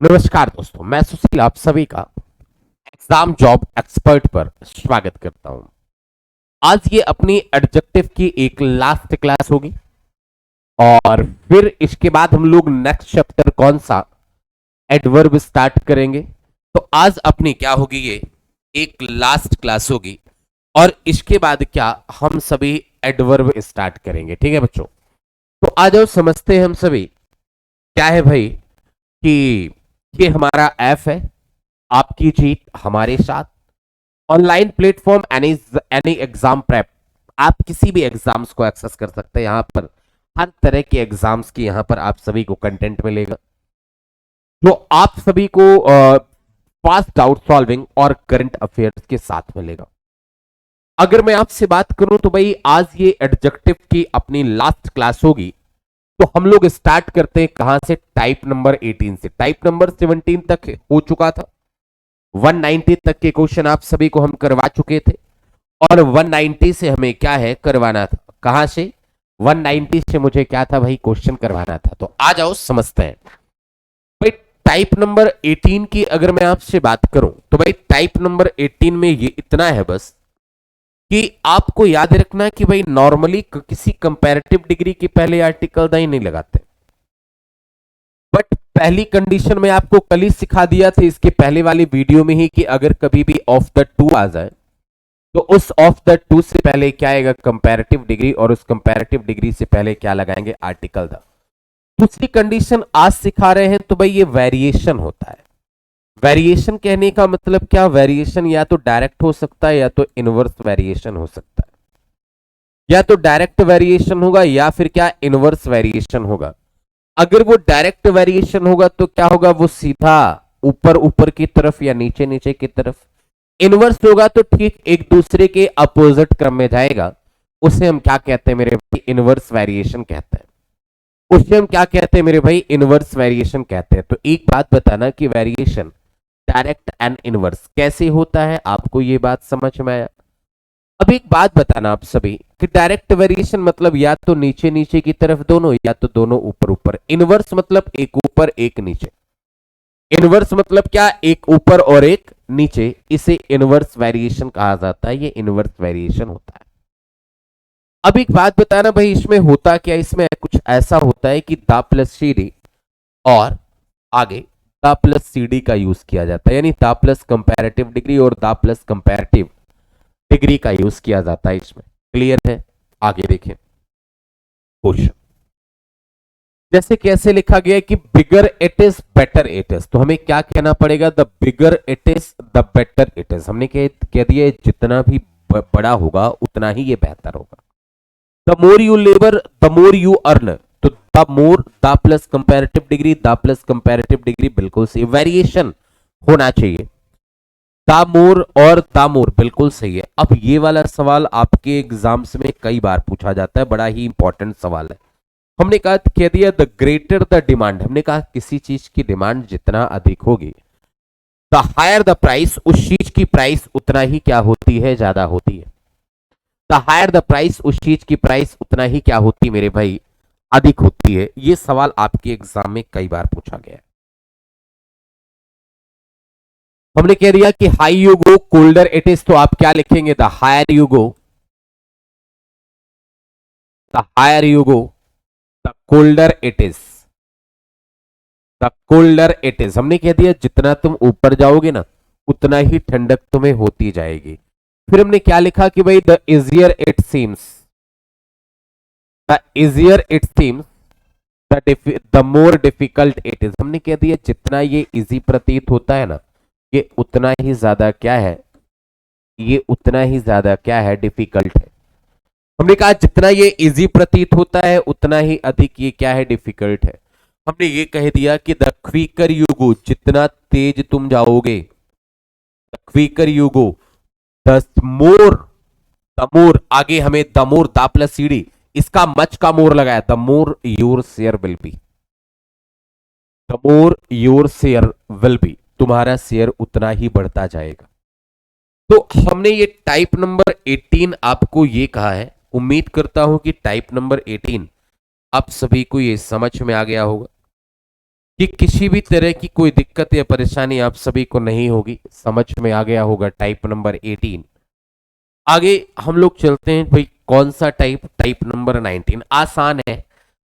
नमस्कार दोस्तों, मैं सुशील आप सभी का एग्जाम जॉब एक्सपर्ट पर स्वागत करता हूं। आज ये अपनी एडजेक्टिव की एक लास्ट क्लास होगी और फिर इसके बाद हम लोग नेक्स्ट चैप्टर कौन सा एडवर्ब स्टार्ट करेंगे। तो आज अपनी क्या होगी, ये एक लास्ट क्लास होगी और इसके बाद क्या हम सभी एडवर्ब स्टार्ट करेंगे। ठीक है बच्चों, तो आ जाओ समझते हैं हम सभी क्या है भाई कि ये हमारा ऐप है, आपकी जीत हमारे साथ online platform any any exam prep. आप किसी भी एग्जाम्स को एक्सेस कर सकते हैं। यहाँ पर हर तरह के एग्जाम्स की यहाँ पर आप सभी को कंटेंट मिलेगा जो आप सभी को पास डाउट सॉल्विंग और करंट अफेयर्स के साथ मिलेगा। अगर मैं आपसे बात करूं तो भाई आज ये एडजेक्टिव की अपनी लास्ट क्लास होगी। तो हम लोग स्टार्ट करते हैं कहां से, टाइप नंबर 18 से। टाइप नंबर 17 तक हो चुका था, 190 तक के क्वेश्चन आप सभी को हम करवा चुके थे और 190 से हमें क्या है करवाना था, कहां से 190 से मुझे क्या था भाई क्वेश्चन करवाना था। तो आ जाओ समझते हैं भाई। टाइप नंबर 18 की अगर मैं आपसे बात करूं तो भाई टाइप नंबर 18 में ये इतना है बस कि आपको याद रखना कि भाई नॉर्मली किसी कंपैरेटिव डिग्री के पहले आर्टिकल द ही नहीं लगाते, बट पहली कंडीशन में आपको कल ही सिखा दिया था इसके पहले वाली वीडियो में ही कि अगर कभी भी ऑफ द टू आ जाए तो उस ऑफ द टू से पहले क्या आएगा, कंपैरेटिव डिग्री, और उस कंपैरेटिव डिग्री से पहले क्या लगाएंगे, आर्टिकल द। दूसरी कंडीशन आज सिखा रहे हैं तो भाई ये वेरिएशन होता है। वेरिएशन कहने का मतलब क्या, वेरिएशन या तो डायरेक्ट हो सकता है या तो इनवर्स वेरिएशन हो सकता है, या तो डायरेक्ट वेरिएशन होगा या फिर क्या इनवर्स वेरिएशन होगा। अगर वो डायरेक्ट वेरिएशन होगा तो क्या होगा, वो सीधा ऊपर ऊपर की तरफ या नीचे नीचे की तरफ। इनवर्स होगा तो ठीक एक दूसरे के अपोजिट क्रम में जाएगा। उसे हम क्या कहते हैं मेरे भाई, इनवर्स वेरिएशन कहते हैं। उसे हम क्या कहते हैं मेरे भाई, इनवर्स वेरिएशन कहते हैं। तो एक बात बताना कि वेरिएशन डायरेक्ट एंड इनवर्स कैसे होता है, आपको ये बात समझ में आया। अब एक बात बताना आप सभी कि डायरेक्ट वेरिएशन मतलब या तो नीचे नीचे की तरफ दोनों, या तो दोनों ऊपर ऊपर। इनवर्स मतलब एक ऊपर एक नीचे। इनवर्स मतलब क्या, एक ऊपर और एक नीचे, इसे इनवर्स वेरिएशन कहा जाता है। ये इनवर्स वेरिएशन होता है। अब एक बात बताना भाई, इसमें होता क्या, इसमें कुछ ऐसा होता है कि द प्लस सी डी और आगे द प्लस सी डी का यूज किया जाता है, यानी द प्लस कंपैरेटिव डिग्री और द प्लस कंपैरेटिव डिग्री का यूज किया जाता है इसमें। क्लियर है, आगे देखें क्वेश्चन। जैसे कैसे लिखा गया है कि bigger it is better it is, तो हमें क्या कहना पड़ेगा, the bigger it is the better it is. हमने कह दिया जितना भी बड़ा होगा उतना ही ये बेहतर होगा। The more you labour the more you earn, तो the more the plus comparative degree, the plus comparative degree बिल्कुल सही, वेरिएशन होना चाहिए। द मोर और द मोर बिल्कुल सही है। अब ये वाला सवाल आपके एग्जाम्स में कई बार पूछा जाता है, बड़ा ही इंपॉर्टेंट सवाल है। हमने कहा कह दिया द ग्रेटर द डिमांड, हमने कहा किसी चीज की डिमांड जितना अधिक होगी द हायर द प्राइस, उस चीज की प्राइस उतना ही क्या होती है, ज्यादा होती है। द हायर द प्राइस, उस चीज की प्राइस उतना ही क्या होती मेरे भाई, अधिक होती है। ये सवाल आपके एग्जाम में कई बार पूछा गया है। हमने कह दिया कि high you go colder it is, तो आप क्या लिखेंगे, the higher you go, the higher you go the colder it is, the colder it is. हमने कह दिया जितना तुम ऊपर जाओगे ना उतना ही ठंडक तुम्हें होती जाएगी। फिर हमने क्या लिखा कि भाई the easier it seems, the easier it seems the more difficult it is. हमने कह दिया जितना ये इजी प्रतीत होता है ना, ये उतना ही ज्यादा क्या है, ये उतना ही ज्यादा क्या है, डिफिकल्ट है। हमने कहा जितना ये इजी प्रतीत होता है उतना ही अधिक ये क्या है, डिफिकल्ट है। हमने ये कह दिया कि द क्विकर यू गो, जितना तेज तुम जाओगे, the quicker you go the more, the more आगे हमें the more the plus CD, इसका मच का मोर लगाया, the more your share will be, the more your share will be, तुम्हारा शेयर उतना ही बढ़ता जाएगा। तो हमने ये टाइप नंबर 18 आपको ये कहा है। उम्मीद करता हूं कि टाइप नंबर 18 आप सभी को ये समझ में आ गया होगा। कि किसी भी तरह की कोई दिक्कत या परेशानी आप सभी को नहीं होगी, समझ में आ गया होगा टाइप नंबर 18। आगे हम लोग चलते हैं भाई, कौन सा टाइप? Type number 19। आसान है,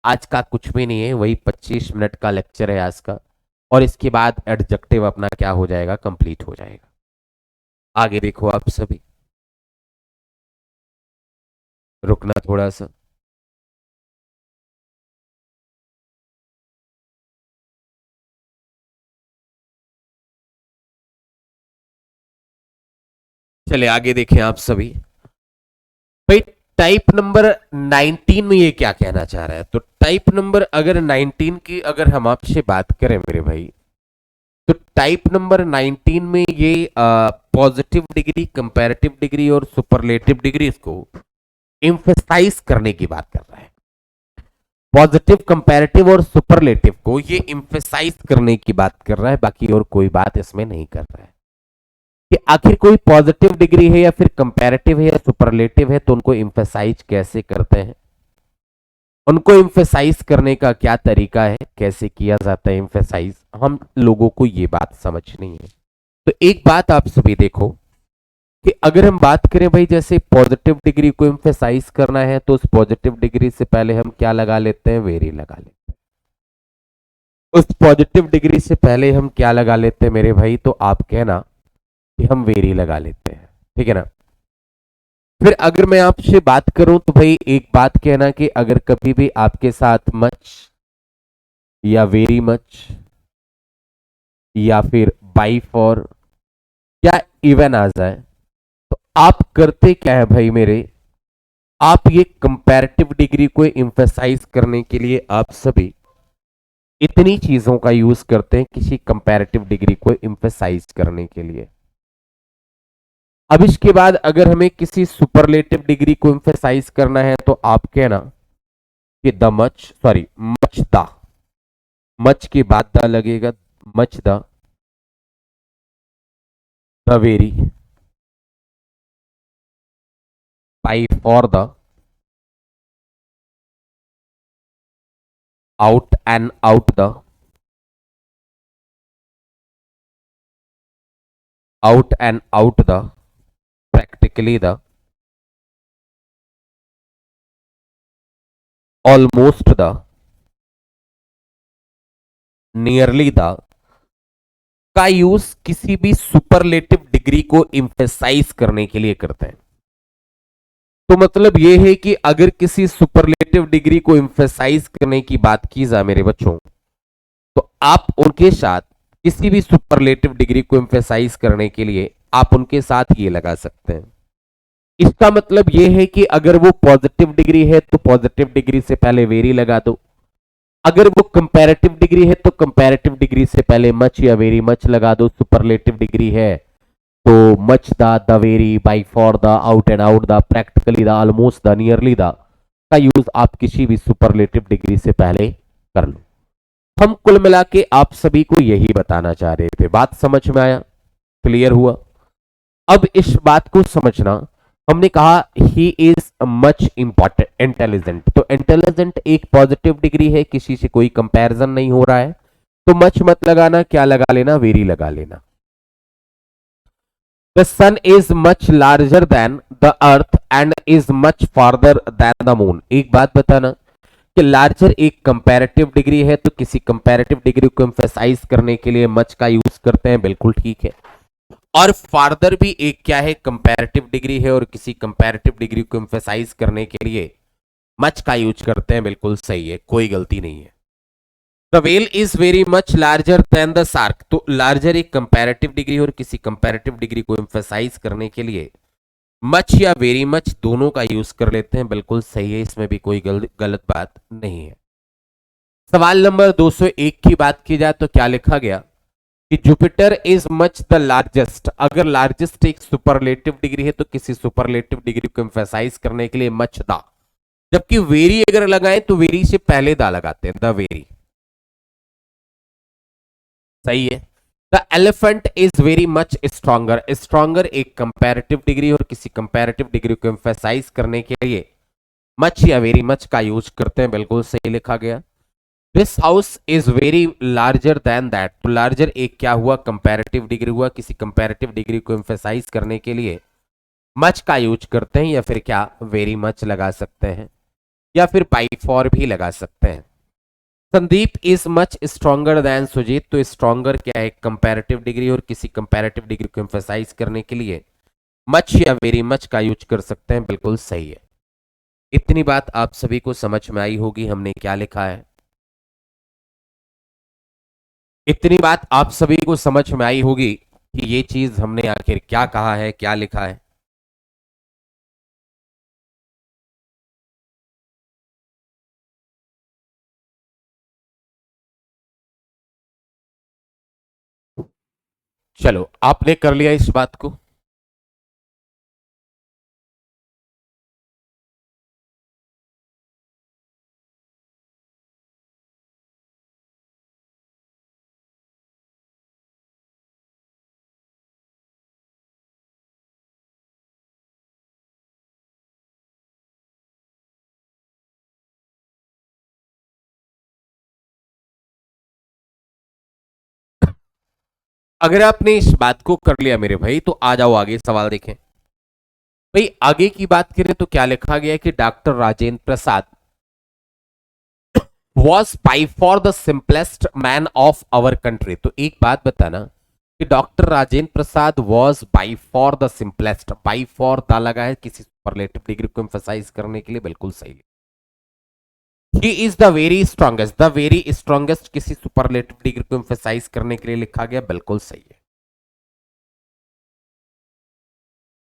आज का कुछ भी नहीं है, वही 25 मिनट का लेक्चर है आज का, और इसके बाद एडजेक्टिव अपना क्या हो जाएगा, कंप्लीट हो जाएगा। आगे देखो आप सभी, रुकना थोड़ा सा। चले आगे देखें आप सभी। भाई टाइप नंबर 19 में ये क्या कहना चाह रहा है? तो टाइप नंबर अगर 19 की अगर हम आपसे बात करें मेरे भाई, तो टाइप नंबर 19 में ये पॉजिटिव डिग्री, कंपैरेटिव डिग्री और सुपरलेटिव डिग्री को एम्फेसाइज करने की बात कर रहा है। पॉजिटिव, कंपैरेटिव और सुपरलेटिव को ये एम्फेसाइज करने की बात कर रहा है, बाकी और कोई बात इसमें नहीं कर रहा है कि आखिर कोई पॉजिटिव डिग्री है या फिर कंपैरेटिव है या सुपरलेटिव है, तो उनको एम्फेसाइज कैसे करते हैं, उनको एम्फेसाइज करने का क्या तरीका है, कैसे किया जाता है एम्फेसाइज, हम लोगों को ये बात समझनी है। तो एक बात आप सभी देखो कि अगर हम बात करें भाई, जैसे पॉजिटिव डिग्री को एम्फेसाइज करना है तो उस पॉजिटिव डिग्री से पहले हम क्या लगा लेते हैं? वेरी लगा लेते हैं। उस पॉजिटिव डिग्री से पहले हम क्या लगा लेते हैं मेरे भाई? तो आप कहना कि हम वेरी लगा लेते हैं, ठीक है ना। फिर अगर मैं आपसे बात करूं तो भाई एक बात कहना कि अगर कभी भी आपके साथ मच या वेरी मच या फिर बाई फॉर या इवन आ जाए, तो आप करते क्या है भाई मेरे? आप ये कंपैरेटिव डिग्री को एम्फेसाइज करने के लिए आप सभी इतनी चीजों का यूज करते हैं किसी कंपैरेटिव डिग्री को एम्फेसाइज करने के लिए। अब इसके बाद अगर हमें किसी सुपरलेटिव डिग्री को एम्फेसाइज करना है तो आप कहना कि the much, sorry much the, much के बाद द लगेगा, much the very, by far the, out and out the, out and out the, practically the, almost the, nearly the का यूज किसी भी सुपरलेटिव डिग्री को एम्फेसाइज करने के लिए करते हैं। तो मतलब यह है कि अगर किसी सुपरलेटिव डिग्री को एम्फेसाइज करने की बात की जाए मेरे बच्चों, तो आप उनके साथ किसी भी सुपरलेटिव डिग्री को एम्फेसाइज करने के लिए आप उनके साथ ये लगा सकते हैं। इसका मतलब यह है कि अगर वो पॉजिटिव डिग्री है तो पॉजिटिव डिग्री से पहले वेरी लगा दो, अगर वो कंपैरेटिव डिग्री है तो कंपैरेटिव डिग्री से पहले मच या वेरी मच लगा दो, सुपरलेटिव डिग्री है तो much the very, by far the, out and out the, practically the, almost the, nearly the का यूज आप किसी भी सुपरलेटिव डिग्री से पहले कर लो। हम कुल मिला के आप सभी को यही बताना चाह रहे थे। बात समझ में आया? क्लियर हुआ? अब इस बात को समझना, हमने कहा he is much important intelligent, तो इंटेलिजेंट एक पॉजिटिव डिग्री है, किसी से कोई कंपैरिजन नहीं हो रहा है, तो मच मत लगाना, क्या लगा लेना? वेरी लगा लेना। The sun is much larger than the earth and is much farther than the moon. एक बात बताना कि लार्जर एक कंपैरेटिव डिग्री है, तो किसी कंपैरेटिव डिग्री को एम्फेसाइज करने के लिए मच का यूज करते हैं, बिल्कुल ठीक है। और फार्दर भी एक क्या है? कंपैरेटिव डिग्री है, और किसी कंपैरेटिव डिग्री को एम्फेसाइज करने के लिए मच का यूज करते हैं, बिल्कुल सही है, कोई गलती नहीं है। The well is very much larger than the shark, तो लार्जर एक कंपैरेटिव डिग्री और किसी कंपैरेटिव डिग्री को एम्फेसाइज करने के लिए मच या वेरी मच दोनों का यूज कर लेते हैं, बिल्कुल सही है, इसमें भी कोई गलत बात नहीं है। सवाल नंबर 201 की बात की जाए तो क्या लिखा गया कि Jupiter is much the largest. अगर लार्जेस्ट एक सुपरलेटिव डिग्री है तो किसी सुपरलेटिव डिग्री को एम्फेसाइज करने के लिए मच द, जबकि वेरी अगर लगाएं तो वेरी से पहले द लगाते हैं, द वेरी, सही है। The elephant is very much stronger, stronger एक कंपैरेटिव डिग्री और किसी कंपैरेटिव डिग्री को एम्फेसाइज करने के लिए मच या वेरी मच का यूज करते हैं, बिल्कुल सही लिखा गया। This house is very larger than that. तो लार्जर एक क्या हुआ, कंपैरेटिव डिग्री हुआ। किसी कंपैरेटिव डिग्री को एम्फेसाइज करने के लिए मच का यूज करते हैं, या फिर क्या वेरी मच लगा सकते हैं, या फिर बाई फॉर भी लगा सकते हैं। Sandeep is much stronger than Sujit. तो स्ट्रॉन्गर क्या है, कंपैरेटिव डिग्री, और किसी कंपैरेटिव डिग्री को एम्फेसाइज करने के लिए मच या वेरी मच का यूज कर सकते हैं। बिल्कुल सही है। इतनी बात आप सभी को समझ में आई होगी हमने क्या लिखा है। इतनी बात आप सभी को समझ में आई होगी कि ये चीज हमने आखिर क्या कहा है, क्या लिखा है। चलो, आपने कर लिया इस बात को। अगर आपने इस बात को कर लिया मेरे भाई, तो आ जाओ आगे सवाल देखें। भाई आगे की बात करें तो क्या लिखा गया है कि doctor Rajendra Prasad was by far the simplest man of our country. तो एक बात बताना कि doctor Rajendra Prasad was by far the simplest. By far the लगा है किसी सुपरलेटिव डिग्री को एम्फसाइज करने के लिए। बिल्कुल सही। He is the very strongest. The very strongest किसी सुपरलेटिव डिग्री को एम्फसाइज करने के लिए लिखा गया। बिल्कुल सही है।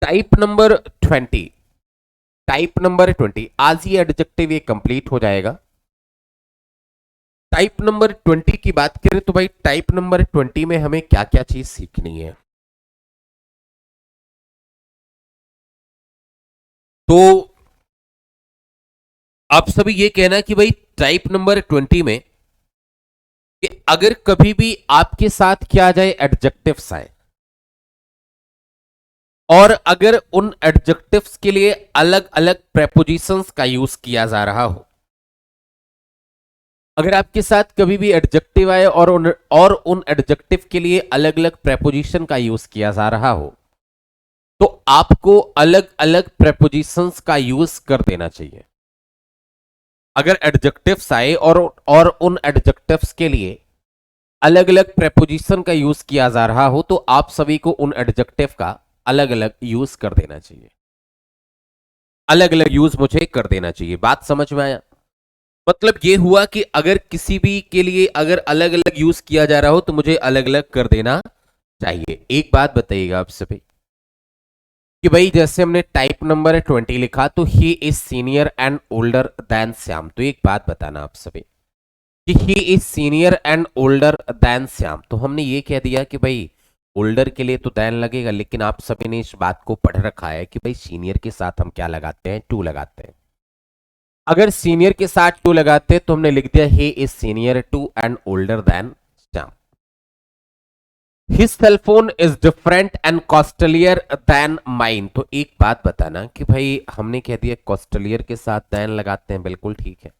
Type number 20। टाइप नंबर 20 आज ही एडजेक्टिव ये कंप्लीट हो जाएगा। टाइप नंबर 20 की बात करें तो भाई टाइप नंबर 20 में हमें क्या क्या चीज सीखनी है। तो आप सभी ये कहना कि भाई टाइप नंबर 20 में कि अगर कभी भी आपके साथ क्या जाए, एडजेक्टिव्स आए, और अगर उन एडजेक्टिव्स के लिए अलग अलग प्रेपोजिशंस का यूज किया जा रहा हो, अगर आपके साथ कभी भी एडजेक्टिव आए और उन एडजेक्टिव के लिए अलग अलग प्रेपोजिशन का यूज किया जा रहा हो, तो आपको अलग अलग प्रेपोजिशंस का यूज कर देना चाहिए। अगर एडजेक्टिव्स आए और उन एडजेक्टिव्स के लिए अलग अलग प्रेपोजिशन का यूज किया जा रहा हो, तो आप सभी को उन एडजेक्टिव का अलग अलग यूज कर देना चाहिए। अलग अलग यूज मुझे कर देना चाहिए। बात समझ में आया? मतलब ये हुआ कि अगर किसी भी के लिए अगर अलग अलग यूज किया जा रहा हो तो मुझे अलग अलग कर देना चाहिए। एक बात बताइएगा आप सभी कि भाई जैसे हमने टाइप नंबर 20 लिखा, तो ही is senior and older than Shyam. तो एक बात बताना आप सभी कि ही is senior and older than Shyam. तो हमने ये कह दिया कि भाई ओल्डर के लिए तो देन लगेगा, लेकिन आप सभी ने इस बात को पढ़ रखा है कि भाई सीनियर के साथ हम क्या लगाते हैं, टू लगाते हैं। अगर सीनियर के साथ टू लगाते तो हमने लिख दिया he is senior to and older than Shyam. His cellphone is different and costlier than mine. तो एक बात बताना कि भाई हमने कह दिया कॉस्टलियर के साथ देन लगाते हैं, बिल्कुल ठीक है,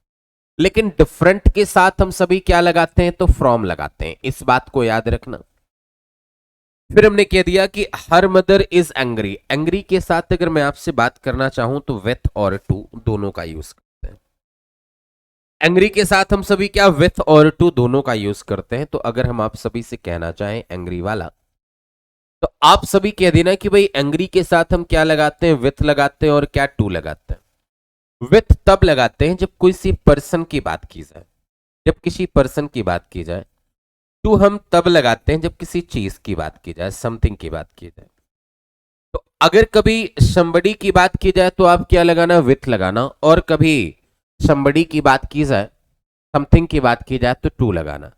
लेकिन डिफरेंट के साथ हम सभी क्या लगाते हैं, तो फ्रॉम लगाते हैं। इस बात को याद रखना। फिर हमने कह दिया कि her mother is angry. Angry के साथ अगर मैं आपसे बात करना चाहूं तो विथ और टू दोनों का यूज करते हैं। एंग्री के साथ हम सभी क्या विथ और टू दोनों का यूज करते हैं। तो अगर हम आप सभी से कहना चाहें एंग्री वाला, तो आप सभी कह देना कि भाई एंग्री के साथ हम क्या लगाते हैं, विथ लगाते हैं और क्या टू लगाते हैं। विथ तब लगाते हैं जब किसी पर्सन की बात की जाए, जब किसी पर्सन की बात की जाए। टू हम तब लगाते हैं जब किसी चीज की बात की जाए, समथिंग की बात की जाए। तो अगर कभी somebody की बात की जाए तो आप क्या लगाना, विथ लगाना, और कभी somebody की बात की जाए, समथिंग की बात की जाए तो टू लगाना।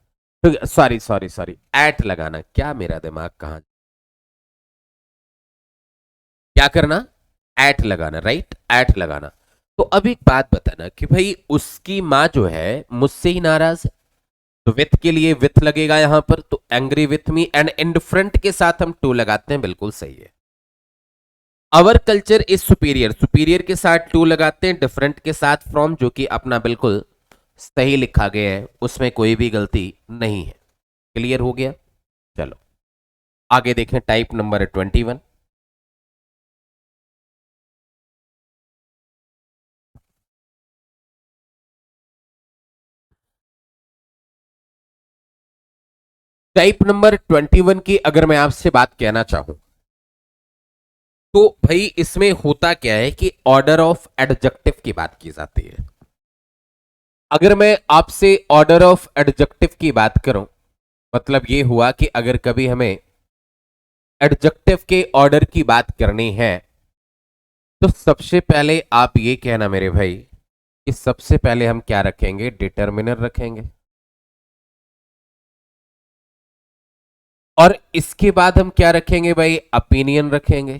तो सॉरी सॉरी सॉरी एट लगाना। क्या मेरा दिमाग कहां, क्या करना, एट लगाना, राइट, एट लगाना। तो अब एक बात बताना कि भाई उसकी माँ जो है मुझसे ही नाराज है, तो विथ के लिए विथ लगेगा यहां पर। तो angry with me and indifferent के साथ हम टू लगाते हैं, बिल्कुल सही है। Our culture is superior, superior के साथ टू लगाते हैं, डिफरेंट के साथ फ्रॉम, जो कि अपना बिल्कुल सही लिखा गया है, उसमें कोई भी गलती नहीं है। क्लियर हो गया? चलो आगे देखें, टाइप नंबर 21। टाइप नंबर 21 की अगर मैं आपसे बात कहना चाहूं तो भाई इसमें होता क्या है कि ऑर्डर ऑफ एडजेक्टिव की बात की जाती है। अगर मैं आपसे ऑर्डर ऑफ एडजेक्टिव की बात करूं, मतलब ये हुआ कि अगर कभी हमें एडजेक्टिव के ऑर्डर की बात करनी है तो सबसे पहले आप ये कहना मेरे भाई कि सबसे पहले हम क्या रखेंगे, डिटर्मिनर रखेंगे। और इसके बाद हम क्या रखेंगे भाई, ओपिनियन रखेंगे।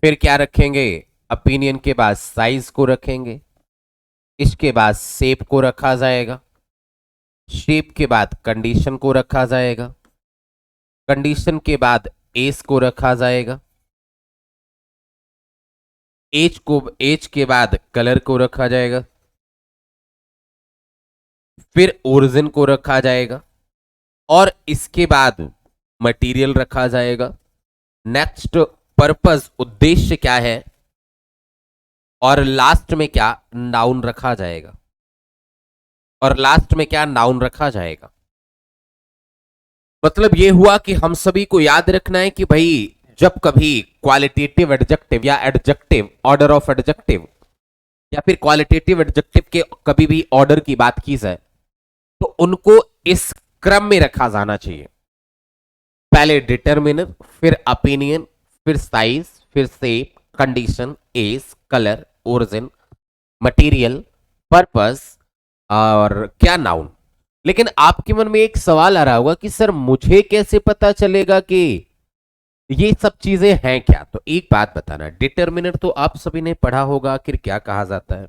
फिर क्या रखेंगे, ओपिनियन के बाद साइज को रखेंगे। इसके बाद शेप को रखा जाएगा। शेप के बाद कंडीशन को रखा जाएगा। कंडीशन के बाद एज को रखा जाएगा। एज के बाद कलर को रखा जाएगा। फिर ओरिजिन को रखा जाएगा और इसके बाद मटेरियल रखा जाएगा। नेक्स्ट पर्पस, उद्देश्य क्या है, और लास्ट में क्या, नाउन रखा जाएगा। और लास्ट में क्या, नाउन रखा जाएगा। मतलब यह हुआ कि हम सभी को याद रखना है कि भाई जब कभी क्वालिटेटिव एडजेक्टिव या एडजेक्टिव, ऑर्डर ऑफ एडजेक्टिव या फिर क्वालिटेटिव एडजेक्टिव के कभी भी ऑर्डर की बात की जाए तो उनको इस क्रम में रखा जाना चाहिए। पहले डिटरमिनर, फिर ओपिनियन, फिर साइज, फिर shape, condition, age, colour, origin, material, purpose और क्या, नाउन। लेकिन आपके मन में एक सवाल आ रहा होगा कि सर मुझे कैसे पता चलेगा कि ये सब चीजें हैं क्या। तो एक बात बताना, डिटरमिनर तो आप सभी ने पढ़ा होगा, आखिर क्या कहा जाता है।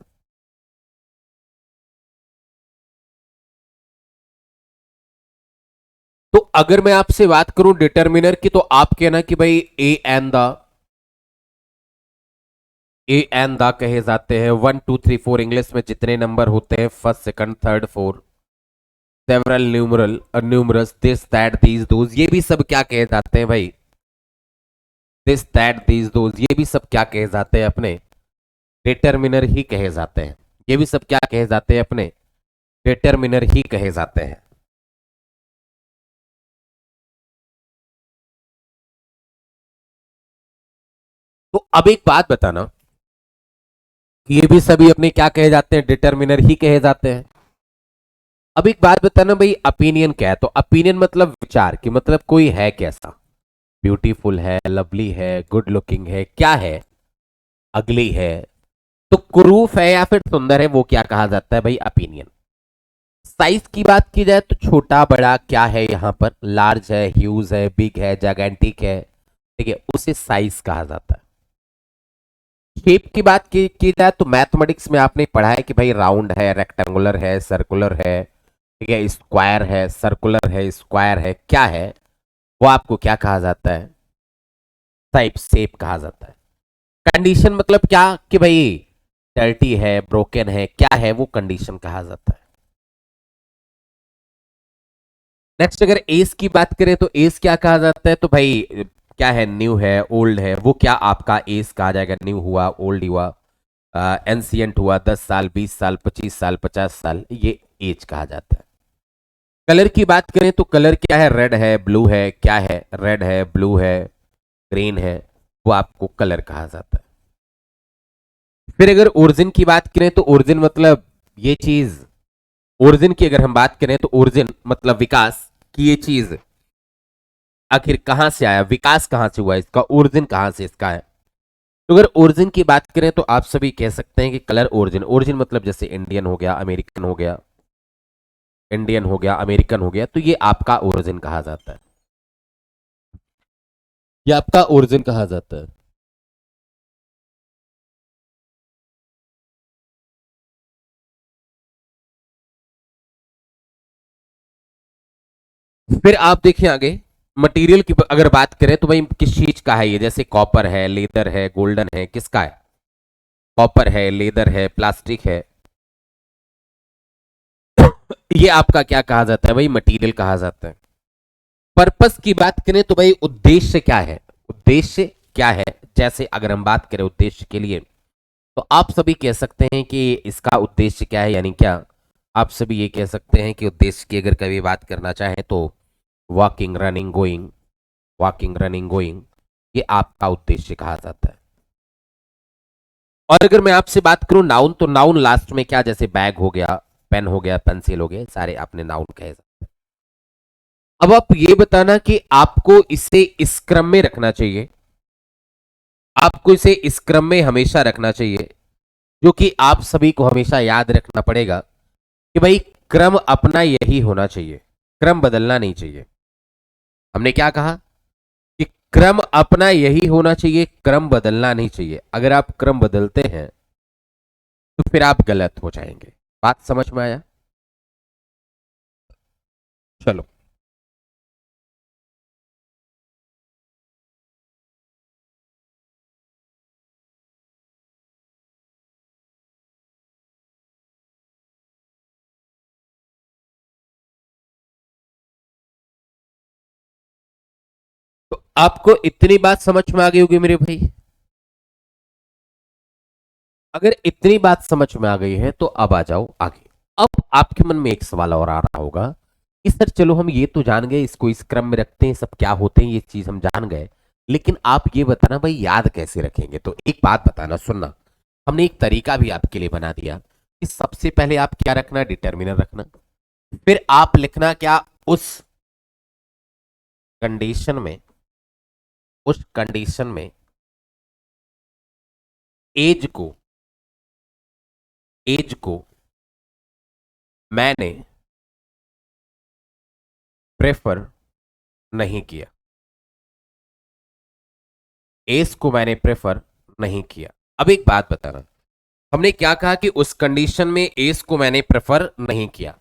तो अगर मैं आपसे बात करूं डिटरमिनर की तो आप कहना कि भाई ए एन द कहे जाते हैं। 1 2 3 4 इंग्लिश में जितने नंबर होते हैं, first second third fourth, several, numeral, numerous, this that these those, ये भी सब क्या कहे जाते हैं भाई, दिस दैट दीज दोज, ये भी सब क्या कहे जाते हैं, अपने डिटरमिनर ही कहे जाते हैं। ये भी सब क्या कहे जाते हैं, अपने डिटरमिनर ही कहे जाते हैं। तो अब एक बात बताना कि ये भी सभी अपने क्या कहे जाते हैं, डिटरमिनर ही कहे जाते हैं। अब एक बात बताना भाई, ओपिनियन क्या है। तो ओपिनियन मतलब विचार, कि मतलब कोई है कैसा, ब्यूटीफुल है, लवली है, गुड लुकिंग है, क्या है, अगली है, तो कुरूप है या फिर सुंदर है, वो क्या कहा जाता है भाई, ओपिनियन। साइज की बात की जाए तो छोटा बड़ा क्या है, यहां पर लार्ज है, ह्यूज है, बिग है, जायगेंटिक है, ठीक है, उसे साइज कहा जाता है। शेप की बात की जाए तो मैथमेटिक्स में आपने पढ़ा है कि भाई राउंड है, रेक्टेंगुलर है, सर्कुलर है, ठीक है, स्क्वायर है, सर्कुलर है, स्क्वायर है, क्या है, वो आपको क्या कहा जाता है, टाइप, शेप कहा जाता है। कंडीशन मतलब क्या, कि भाई डर्टी है, ब्रोकन है, क्या है, वो कंडीशन कहा जाता है। नेक्स्ट अगर एज की बात करें तो एज क्या कहा जाता है, तो भाई क्या है, न्यू है, ओल्ड है, वो क्या आपका एज कहा जाएगा, न्यू हुआ, ओल्ड हुआ, एंसियंट हुआ, 10 साल, 20 साल, 25 साल, 50 साल, ये एज कहा जाता है। कलर की बात करें तो कलर क्या है, रेड है, ब्लू है, क्या है, रेड है, ब्लू है, ग्रीन है, वो आपको कलर कहा जाता है। फिर अगर ओरिजिन की बात करें तो ओरिजिन मतलब ये चीज, ओरिजिन की अगर हम बात करें तो ओरिजिन मतलब विकास, कि ये चीज आखिर कहां से आया, विकास कहां से हुआ, इसका ओरिजिन कहां से इसका है। तो अगर ओरिजिन की बात करें तो आप सभी कह सकते हैं कि कलर ओरिजिन, ओरिजिन मतलब जैसे इंडियन हो गया, अमेरिकन हो गया, इंडियन हो गया, अमेरिकन हो गया, तो ये आपका ओरिजिन कहा जाता है, ये आपका ओरिजिन कहा जाता है। फिर आप देखिए आगे, मटेरियल की अगर बात करें तो भाई किस चीज का है ये, जैसे कॉपर है, लेदर है, गोल्डन है, किसका है, कॉपर है, लेदर है, प्लास्टिक है, ये आपका क्या कहा जाता है भाई, मटेरियल कहा जाता है। पर्पस की बात करें तो भाई उद्देश्य क्या है, उद्देश्य क्या है, जैसे अगर हम बात करें उद्देश्य के लिए तो आप सभी कह सकते हैं कि इसका उद्देश्य क्या है, यानी क्या आप सभी ये कह सकते हैं कि उद्देश्य की अगर कभी बात करना चाहें तो walking running going, walking running going, ये आपका उद्देश्य कहा जाता है। और अगर मैं आपसे बात करूं नाउन, तो नाउन लास्ट में क्या, जैसे बैग हो गया, पेन हो गया, पेंसिल हो गया, सारे आपने नाउन कहे जाते हैं। अब आप ये बताना कि आपको इसे इस क्रम में रखना चाहिए, आपको इसे इस क्रम में हमेशा रखना चाहिए, जो कि आप सभी को हमेशा याद रखना पड़ेगा कि भाई क्रम अपना यही होना चाहिए, क्रम बदलना नहीं चाहिए। हमने क्या कहा कि क्रम अपना यही होना चाहिए, क्रम बदलना नहीं चाहिए। अगर आप क्रम बदलते हैं तो फिर आप गलत हो जाएंगे। बात समझ में आया? चलो, तो आपको इतनी बात समझ में आ गई होगी मेरे भाई। अगर इतनी बात समझ में आ गई है तो अब आ जाओ आगे। अब आपके मन में एक सवाल और आ रहा होगा कि सर चलो हम ये तो जान गए, इसको इस क्रम में रखते हैं, सब क्या होते हैं ये चीज हम जान गए, लेकिन आप ये बताना भाई याद कैसे रखेंगे। तो एक बात बताना, सुनना, हमने एक तरीका भी आपके लिए बना दिया कि सबसे पहले आप क्या रखना, डिटर्मिनर रखना, फिर आप लिखना क्या, उस कंडीशन में, उस कंडीशन में एज को, एज को मैंने प्रेफर नहीं किया, एज को मैंने प्रेफर नहीं किया। अब एक बात बताना, हमने क्या कहा कि उस कंडीशन में एज को मैंने प्रेफर नहीं किया।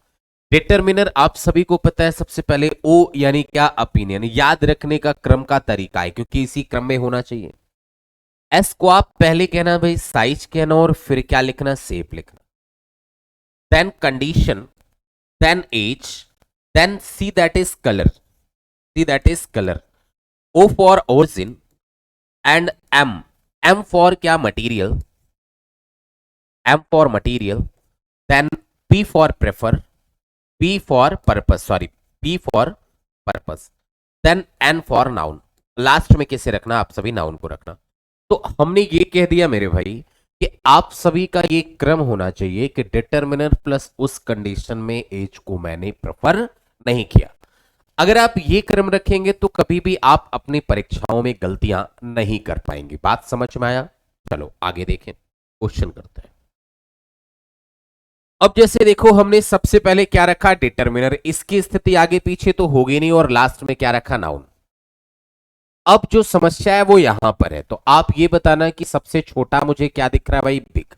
डिटर्मिनर आप सभी को पता है, सबसे पहले ओ यानी क्या, ओपिनियन, याद रखने का क्रम का तरीका है क्योंकि इसी क्रम में होना चाहिए। एस को आप पहले कहना भाई साइज कहना और फिर क्या लिखना, शेप लिखना, then condition, then age, then C that is colour, C that is colour, O for origin and M, M for क्या, material, M for material, then P for prefer, P for purpose, sorry P for purpose, then N for noun. Last में किसे रखना, आप सभी noun को रखना। तो हमने ये कह दिया मेरे भाई कि आप सभी का ये क्रम होना चाहिए कि डिटर्मिनर प्लस उस कंडीशन में एज को मैंने प्रेफर नहीं किया। अगर आप ये क्रम रखेंगे तो कभी भी आप अपनी परीक्षाओं में गलतियां नहीं कर पाएंगे। बात समझ में आया? चलो आगे देखें, क्वेश्चन करते हैं। अब जैसे देखो हमने सबसे पहले क्या रखा, डिटर्मिनर, इसकी स्थिति आगे पीछे तो होगी नहीं, और लास्ट में क्या रखा, नाउन। अब जो समस्या है वो यहां पर है, तो आप ये बताना कि सबसे छोटा मुझे क्या दिख रहा है भाई, बिग,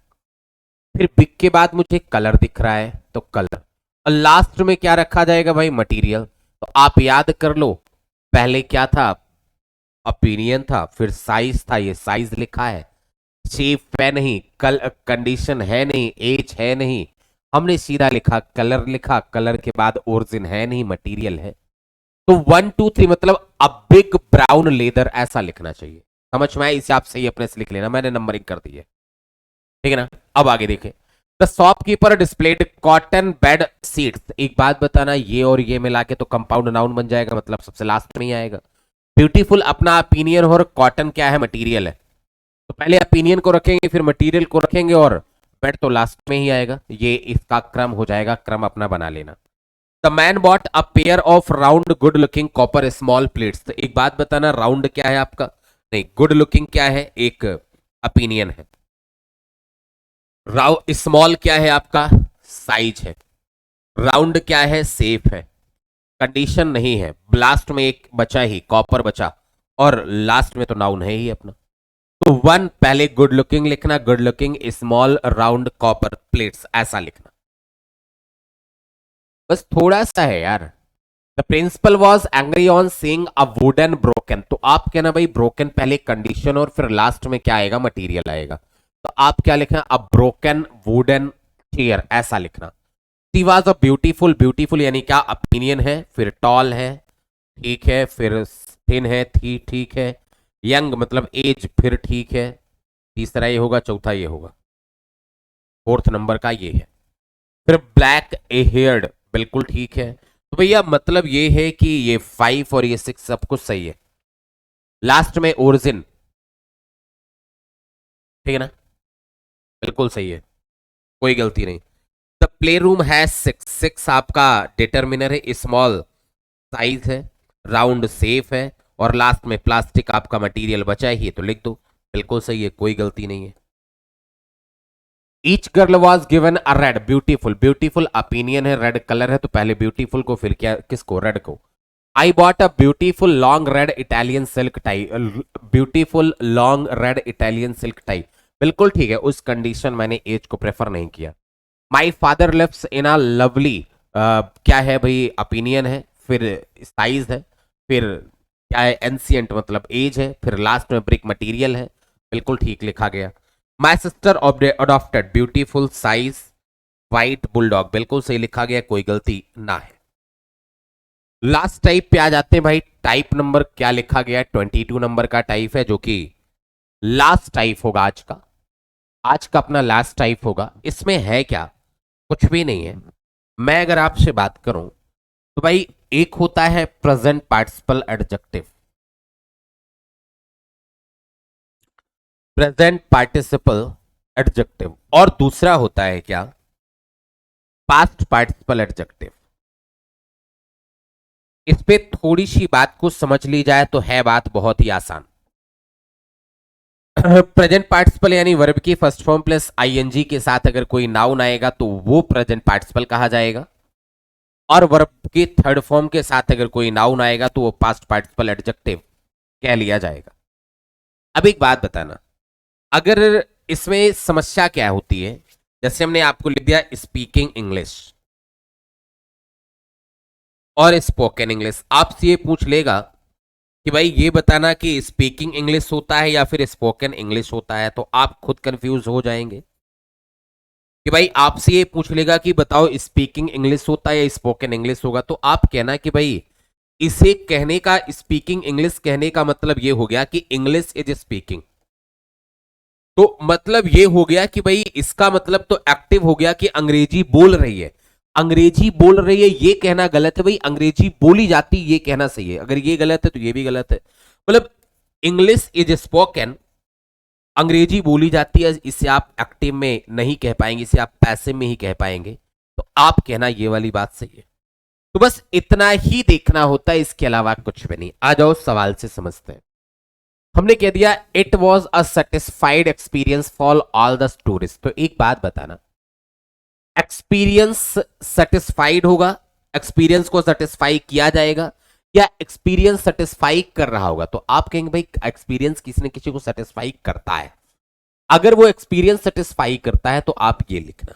फिर बिग के बाद मुझे कलर दिख रहा है तो कलर, और लास्ट में क्या रखा जाएगा भाई, मटेरियल। तो आप याद कर लो, पहले क्या था, ओपिनियन था, फिर साइज था, ये साइज लिखा है, शेप है नहीं, कंडीशन है नहीं, एज है नहीं, हमने सीधा लिखा कलर, लिखा कलर के बाद ओरिजिन है नहीं, मटेरियल है। तो 1 2 3 मतलब अ बिग ब्राउन लेदर ऐसा लिखना चाहिए। समझ में आया? इसे आप सही अपने से लिख लेना, मैंने नंबरिंग कर दी है, ठीक है ना। अब आगे देखें, the shopkeeper displayed cotton bed seats. एक बात बताना, ये और ये मिला के तो कंपाउंड नाउन बन जाएगा, मतलब सबसे लास्ट में ही आएगा। ब्यूटीफुल अपना ओपिनियन, और कॉटन क्या है, मटीरियल है, तो पहले ओपिनियन को रखेंगे फिर मटेरियल को रखेंगे, और बेड तो लास्ट में ही आएगा। ये इसका क्रम हो जाएगा, क्रम अपना बना लेना। The man bought a pair of round good looking copper small plates. तो एक बात बताना, राउंड क्या है आपका, नहीं, गुड लुकिंग क्या है, एक ओपिनियन है, स्मॉल क्या है आपका, साइज है, राउंड क्या है, सेफ है, कंडीशन नहीं है, लास्ट में एक बचा ही, कॉपर बचा, और लास्ट में तो नाउन है ही अपना। तो 1 पहले गुड लुकिंग लिखना, good looking small round copper plates ऐसा लिखना, बस थोड़ा सा है यार। The principal was angry on seeing a wooden broken. तो आप कहना भाई ब्रोकन पहले कंडीशन और फिर लास्ट में क्या आएगा, मटेरियल आएगा। तो आप क्या लिखना, अ ब्रोकन वुडन चेयर ऐसा लिखना। She was a beautiful, beautiful यानी क्या, ओपिनियन है, फिर टॉल है, ठीक है, फिर थिन है, थी ठीक है, यंग मतलब एज, फिर ठीक है, तीसरा ये होगा, चौथा ये होगा, फोर्थ नंबर का ये है, फिर ब्लैक ए हेयर्ड, बिल्कुल ठीक है। तो भैया मतलब ये है कि ये 5 और ये 6 सब कुछ सही है। लास्ट में ओरिजिन, ठीक है ना, बिल्कुल सही है, कोई गलती नहीं। द प्ले रूम हैज 6, 6 आपका डिटर्मिनर है, स्मॉल साइज है, राउंड सेफ है, और लास्ट में प्लास्टिक आपका मटेरियल बचा ही है तो लिख दो, बिल्कुल सही है, कोई गलती नहीं है। Each girl was given a red, beautiful, beautiful opinion है, रेड कलर है तो पहले ब्यूटीफुल को, फिर क्या किसको, रेड को। I bought a beautiful long red Italian silk tie, beautiful long red Italian silk tie, बिल्कुल ठीक है, उस कंडीशन मैंने एज को प्रेफर नहीं किया। My father lives in a lovely, क्या है भाई, ओपिनियन है, फिर साइज है, फिर क्या है, एंसियंट मतलब एज है, फिर लास्ट में ब्रिक मटेरियल है, बिल्कुल ठीक लिखा गया। My sister adopted, beautiful size white bulldog, बिल्कुल सही लिखा गया, कोई गलती ना है। लास्ट टाइप पे आ जाते हैं भाई, टाइप नंबर क्या लिखा गया है, 22 नंबर का टाइप है, जो कि लास्ट टाइप होगा आज का, आज का अपना लास्ट टाइप होगा। इसमें है क्या, कुछ भी नहीं है। मैं अगर आपसे बात करूं तो भाई एक होता है present participle adjective, present participle adjective, और दूसरा होता है क्या, पास्ट पार्टिसिपल एडजेक्टिव। इस पे थोड़ी सी बात को समझ ली जाए तो है बात बहुत ही आसान। प्रेजेंट पार्टिसिपल यानी वर्ब की फर्स्ट फॉर्म प्लस आईएनजी के साथ अगर कोई नाउन आएगा तो वो प्रेजेंट पार्टिसिपल कहा जाएगा, और वर्ब के थर्ड फॉर्म के साथ अगर कोई नाउन आएगा तो वो पास्ट पार्टिसिपल एडजेक्टिव कह लिया जाएगा। अब एक बात बताना, अगर इसमें समस्या क्या होती है, जैसे हमने आपको लिख दिया स्पीकिंग इंग्लिश और स्पोकन इंग्लिश, आपसे ये पूछ लेगा कि भाई ये बताना कि स्पीकिंग इंग्लिश होता है या फिर स्पोकन इंग्लिश होता है, तो आप खुद कंफ्यूज हो जाएंगे कि भाई आपसे ये पूछ लेगा कि बताओ स्पीकिंग इंग्लिश होता है या स्पोकन इंग्लिश होगा, तो आप कहना कि भाई इसे कहने का, स्पीकिंग इंग्लिश कहने का मतलब ये हो गया कि इंग्लिश इज स्पीकिंग, तो मतलब ये हो गया कि भाई इसका मतलब तो एक्टिव हो गया कि अंग्रेजी बोल रही है, अंग्रेजी बोल रही है ये कहना गलत है भाई, अंग्रेजी बोली जाती ये कहना सही है, अगर ये गलत है तो ये भी गलत है। मतलब इंग्लिश इज स्पोकन, अंग्रेजी बोली जाती है, इसे आप एक्टिव में नहीं कह पाएंगे, इसे आप पैसिव में ही कह पाएंगे, तो आप कहना ये वाली बात सही है। तो बस इतना ही देखना होता है, इसके अलावा कुछ भी नहीं। आ जाओ सवाल से समझते हैं। हमने कह दिया it was a satisfied experience for all the tourist, तो एक बात बताना, एक्सपीरियंस सेटिस्फाइड होगा, एक्सपीरियंस को सेटिस्फाई किया जाएगा, या एक्सपीरियंस सेटिस्फाई कर रहा होगा, तो आप कहेंगे भाई एक्सपीरियंस किसी न किसी को सेटिस्फाई करता है, अगर वो एक्सपीरियंस सेटिस्फाई करता है तो आप ये लिखना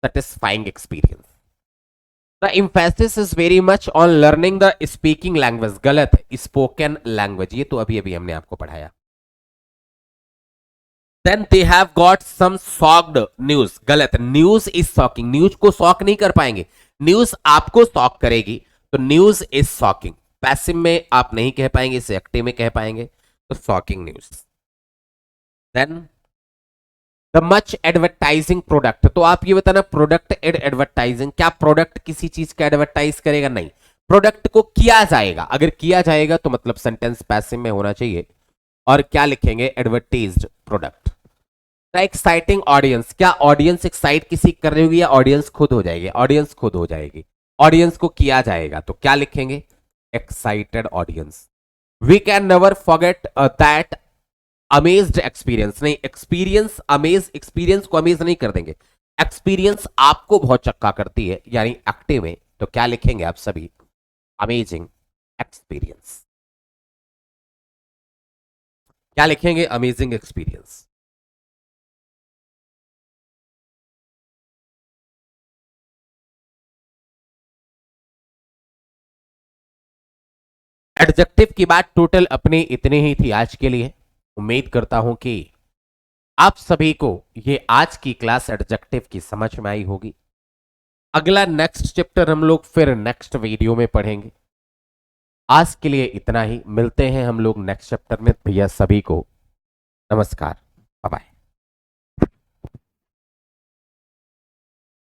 satisfying experience. The emphasis is very much on learning the speaking language, गलत है, स्पोकन लैंग्वेज, ये तो अभी अभी हमने आपको पढ़ाया। Then they have got some shocked news, गलत, न्यूज इज शॉकिंग, न्यूज को शॉक नहीं कर पाएंगे, न्यूज आपको शॉक करेगी, तो न्यूज इज शॉकिंग, पैसिव में आप नहीं कह पाएंगे, इसे एक्टिव में कह पाएंगे, तो shocking news. Then the much advertising product, तो आप ये बताना प्रोडक्ट एड एडवर्टाइजिंग, क्या प्रोडक्ट किसी चीज का एडवर्टाइज करेगा, नहीं, प्रोडक्ट को किया जाएगा, अगर किया जाएगा तो मतलब सेंटेंस पैसिव में होना चाहिए, और क्या लिखेंगे, एडवर्टाइज्ड प्रोडक्ट। एक्साइटिंग ऑडियंस, क्या ऑडियंस एक्साइट किसी कर रही होगी या ऑडियंस खुद हो जाएगी, ऑडियंस खुद हो जाएगी, ऑडियंस को किया जाएगा तो क्या लिखेंगे, excited audience. We can never forget that amazed experience, नहीं, एक्सपीरियंस अमेज, एक्सपीरियंस को अमेज नहीं कर देंगे, एक्सपीरियंस आपको बहुत चक्का करती है यानी एक्टिव में, तो क्या लिखेंगे आप सभी, अमेजिंग एक्सपीरियंस, क्या लिखेंगे, अमेजिंग एक्सपीरियंस। एडजेक्टिव की बात टोटल अपने इतने ही थी आज के लिए। उम्मीद करता हूं कि आप सभी को ये आज की क्लास एडजेक्टिव की समझ में आई होगी। अगला नेक्स्ट चैप्टर हम लोग फिर नेक्स्ट वीडियो में पढ़ेंगे। आज के लिए इतना ही, मिलते हैं हम लोग नेक्स्ट चैप्टर में। भैया सभी को नमस्कार, बाय बाय।